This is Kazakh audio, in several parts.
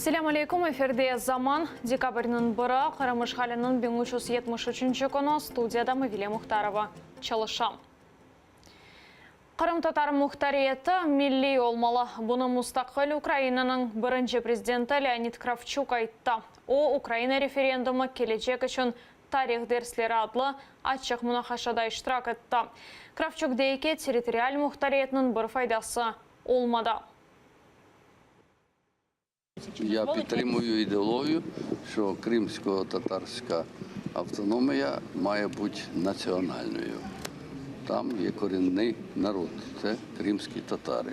Ассаламу алейкум, эфирде заман. Декабрьнің бірі, Қарамышғалының 1373 күні студияда Мавиле Мұхтарова çalışам. Қырым татар мұхтариеті милли олмалы. Бұны мұстақыл Украинаның бірінші президенті Леонид Кравчук айтты. О, Украина референдумы келечек үшін тарих дерслері адлы ачық мұнақашада иштирак етті. Кравчук дейке территориаль мұхтариетінің бір файдасы олмады. Я підтримую ідеологію, що кримсько-татарська автономія має бути національною. Там є корінний народ, це кримські татари.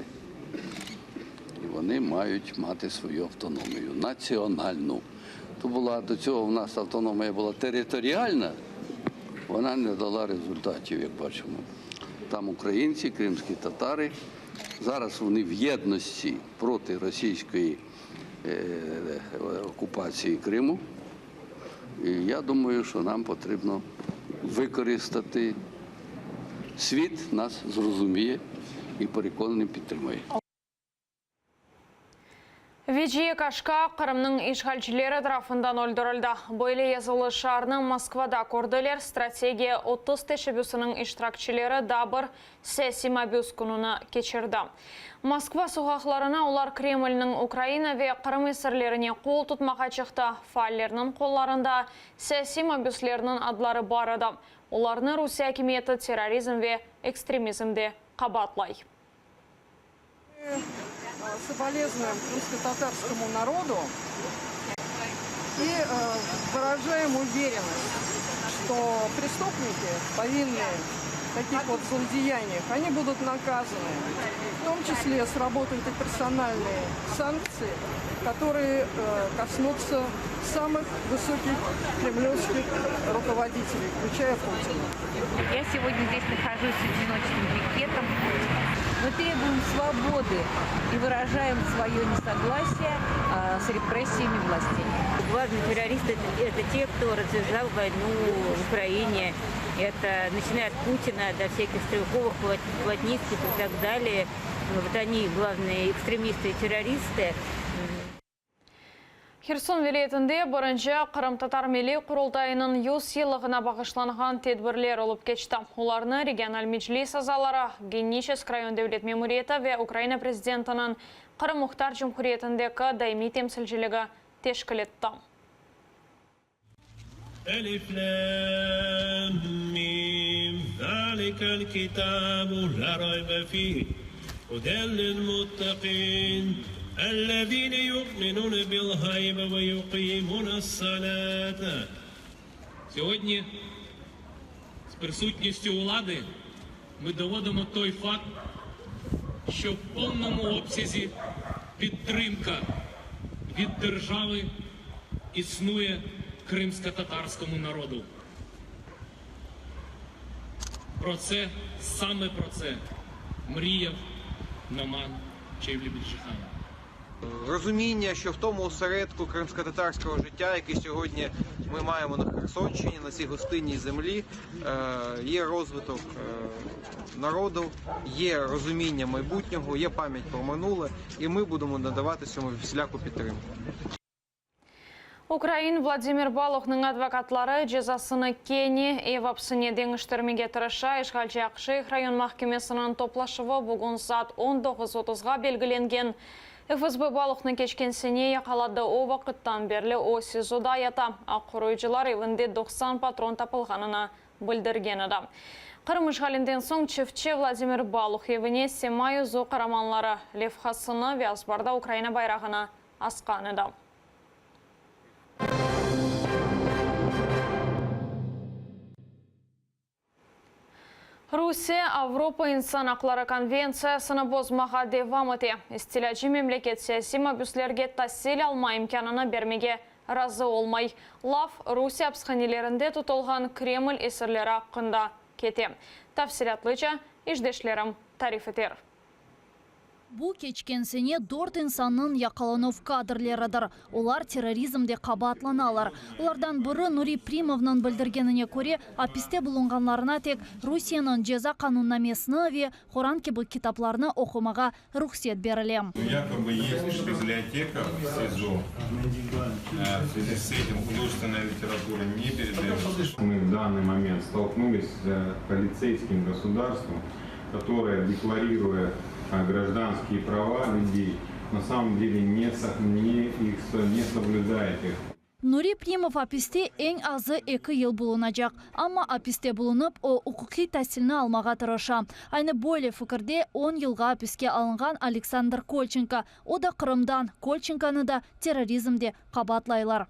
І вони мають мати свою автономію, національну. До цього в нас автономія була територіальна, вона не дала результатів, як бачимо. Там українці, кримські татари, зараз вони в єдності проти російської окупації Криму. І я думаю, що нам потрібно використати світ, нас зрозуміє і переконаний підтримує. Виджие Кашка Қырымның ишғалчылары тарафындан өлдірілді. Бойлы езілі шарының Москвада көрділер стратегия 30 тәшібісінің иштиракчылары дабыр сәсима бюс күніні кечірді. Москва соғақларына олар Кремльнің Украина ве Қырым есірлеріне қол тұтмаға чықты. Файлерінің қолларында сәсима бюслерінің адлары барады. Оларны Русия кеметі терроризм ве экстремизмде қабатлай. Соболезнуем крымско-татарскому народу и выражаем уверенность, что преступники, повинные в таких вот злодеяниях, они будут наказаны. В том числе сработают и персональные санкции, которые коснутся самых высоких кремлевских руководителей, включая Путина. Я сегодня здесь нахожусь с одиночным пикетом. Мы требуем свободы и выражаем свое несогласие с репрессиями властей. Главные террористы – это те, кто развязал войну в Украине. Это начиная от Путина до всяких Стрелковых, Плотницких и так далее. Вот они главные экстремисты и террористы. Херсон вилетінде бірінші Қырым татар милли құрылтайының 100 сыйлығына бағышланған тедбірлер олып кечті. Оларны региональ меджлис азалары, Геническ район дәулет мемориеті ве Украина президентінің Қырым Мұхтар Жұмхуриетіндегі дайми темсілжілігі тешкіл етті. ألف لام ميم ذلك الكتاب لا ريب فيه هدى للمتقين الذين يؤمنون بالغيب ويقيمون الصلاة. Сьогодні з присутністю влади ми доводимо той факт, що в повному обсязі підтримка від держави існує кримсько-татарському народу. Саме про це мріяв Наман Чевлі-Більшихан. Розуміння, що в тому осередку кримсько-татарського життя, який сьогодні ми маємо на Херсонщині, на цій гостинній землі, є розвиток народу, є розуміння майбутнього, є пам'ять про минуле, і ми будемо надавати цьому всіляку підтримку. Украин Владимир Балухның адвокатлары жазасыны Кени Евапсыне деңіштірмеге тырыша Ишғалчы Ақшейх район махкемесінің топлашывы бүгін саат 19:30-ға белгіленген. ФСБ Балухның кешкенсіне яқалады о вақыттан берлі о СИЗОда ята. Аққұройжылар евінде 90 патрон тапылғанына білдірген адам. Қырым ишғалінден соң чифтче Владимир Балух евіне Семай зо қараманлары Левхасыны Вязбарда Украина байрағына асқан еді. Русия Авропа инсан ақлары конвенциясыны бозмаға девам ете. Истилячы мемлекет саяси мабюслерге тәсел алма имканына бермеге разы олмай. Лав Русия апсханелерінде тұтылған Кремль есірлері аққында кете. Тәфсиратлыча иждешлерім тариф етер. Бу кечкенсене 4 инсанның якаланов кадрлеридир. Олар терроризмде кабатланалар. Олардан бiri Нури Примовның білдіргеніне көре, аписте булунганларына тек Русияның жаза кануннамесini ве Коран кебі китапларны оқымаға рұқсет берілем. Якобы есть библиотека в СИЗО. В связи с этим художественная литература не передается. Мы в данный момент столкнулись с полицейским государством, которое, декларируя гражданские права людей, на самом деле не соблюдает их. Нури Примов аписте ең азы 2 ел булунacak. Ama аписте булунып, o hukuki tahsilini almağa tırışa. Aynı böyle fikirde 10 yılga apiske alıngan Aleksandr Kolchenko. O da Kırım'dan. Kolchenko'nu da terrorizmde kabatlaylar.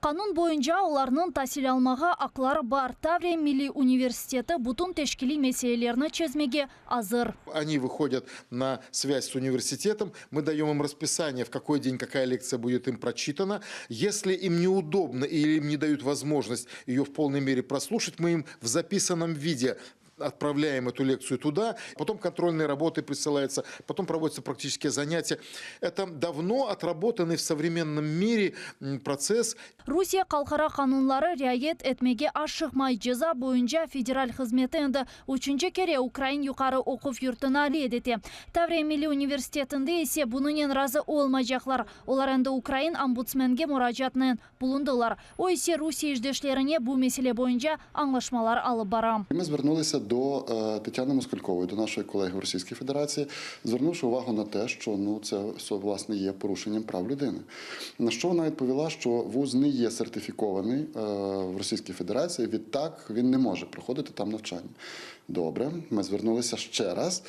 Kanun boyunca onlarının tahsil almağa akları бар. Таврия Milli Üniversiteti bütün teşkili meselelerini çözmege hazır. Они выходят на связь с университетом, мы даем им расписание, в какой день какая лекция будет им прочитана. Если им неудобно или им не дают возможность ее в полной мере прослушать, мы им в записанном виде отправляем эту лекцию туда, потом контрольные работы присылаются, потом проводятся практические занятия. Это давно отработанный в современном мире процесс. Rusya kalkara kanunları riayet etmege aşıkmay ceza boyunca federal hizmeti endi 3. kere Ukrayn yukarı okuf yurtuna edeti. Таврия Milli Üniversiteti'nde ise bunun razı olmayacaklar. Olar endi Ukrayn ombudsmenge müracaatını bulundular. O ise Rusya işleşlerine bu mesele boyunca anlaşmalar alıp baram. Ми звернулися до Тетяни Москалькової, до нашої колеги в Російській Федерації, звернувши увагу на те, що це все, власне, є порушенням прав людини. На що вона відповіла, що вуз не є сертифікований в Російській Федерації, відтак він не може проходити там навчання. Добре, ми звернулися ще раз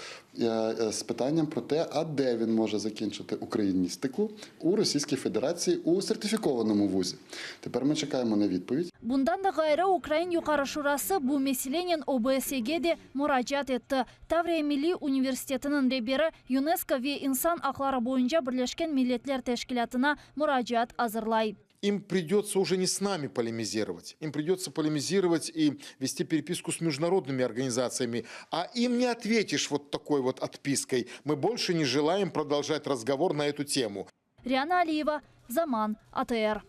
з питанням про те, а де він може закінчити україністику у Російській Федерації у сертифікованому вузі. Тепер ми чекаємо на відповідь. Bundan da gayrı Ukrayn Yukarı Şurası bu meselenin OBS'ge de müracaat etti. Таврия Milli Üniversiteti'nin rehberi UNESCO ve İnsan Hakları boyunca Birleşken Milletler Teşkilatı'na müracaat hazırlay. Им придется уже не с нами полемизировать. Им придется полемизировать и вести переписку с международными организациями. А им не ответишь вот такой вот отпиской. Мы больше не желаем продолжать разговор на эту тему. Риана Алиева, Zaman, АТР.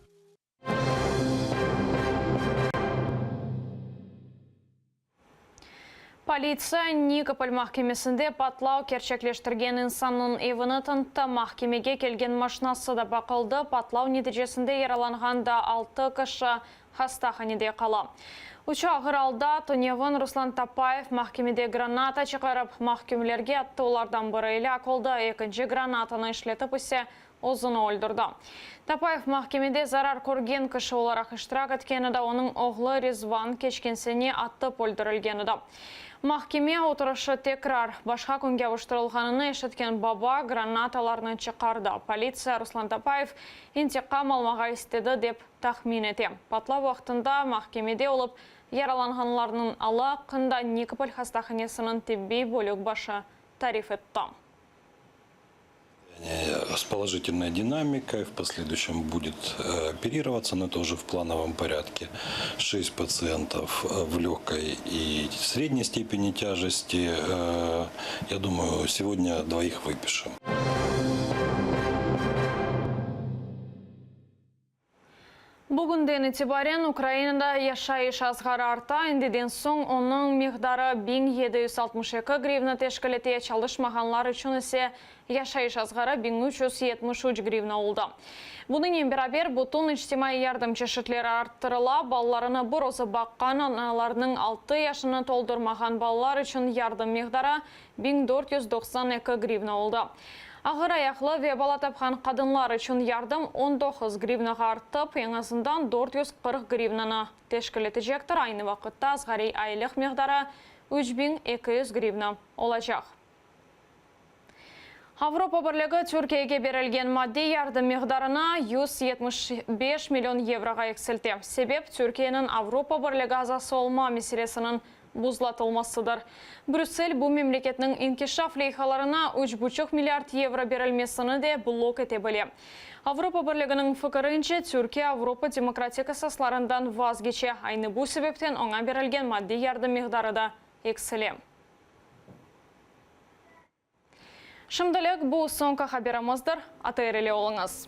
Полиция Никополь mahkemesinde patlау kerçekleştirgen insanın evini tanıttı. Mahkemege kelgen maşinası da bakıldı. Patlау neticesinde yaralangan da 6 kişi hastahanede kala. Uçağı alda Tunevin Ruslan Tapayev mahkemede granata çıkarıp mahkumlarga attı. Onlardan biri ilak oldu. İkinci granatını işletip ise o'zini o'ldirdi. Tapayev mahkemede zarar ko'rgan kishi olarak ishtirok etganida onun o'g'li Rizvan kechkinsini atib o'ldirilganida. Mahkeme o'tirishi tekrar boshqa kunga uyushtirilganini eshitgan baba granatalarni chiqardi. Politsiya Ruslan Tapayev intiqom olmoqqa istedi deb taxmin etdi. Patlov vaqtida mahkemede olib yaralanganlarning aloqida Nikopol hastaxonasining tibbiy bo'lik boshi ta'rif etdi. С положительной динамикой, в последующем будет оперироваться, но тоже в плановом порядке. 6 пациентов в легкой и средней степени тяжести. Я думаю, сегодня 2 выпишем. Bugünden itibaren Ukraynada yaşayış azgara arta, endiden soň onun miqdары 1762 grivna teşkil etýär, çalışmaganlar üçin ise yaşayış azgara 1373 grivna oldu. Bunun beraber bütün ictimai yardım çeşitleri arttırıla, ballarını burozu bakkan analarının 6 yaşını toldurmagan ballar üçün yardım miqdары 1492 grivna oldu. Ağır ayaklı ve bala tapkan kadınlar için yardım 19 grivnaga artıp, en azından 440 grivnаны teşkil edecektir. Aynı vakitte asgari aylık miqdары 3200 grivna olacak. Avrupa Birliği Türkiye'ye berilgen maddi yardım miqdarına 175 milyon euroga eksildi. Sebep Türkiye'nin Avrupa Birliği azası olma meselesinin бузлатылмасыдыр. Брюссель бұл мемлекетнің инкишаф лейхаларына 3,5 миллиард евро берілмесіні де блок ете біле. Авропа бірлігінің фікірінше Түркия Авропа демократика сасларындан вазгече. Айны бұл себептен оңа берілген мадди ярдым миғдары да екселе. Шымдылық бұл соңқа хаберамыздар, атайреле олыңыз.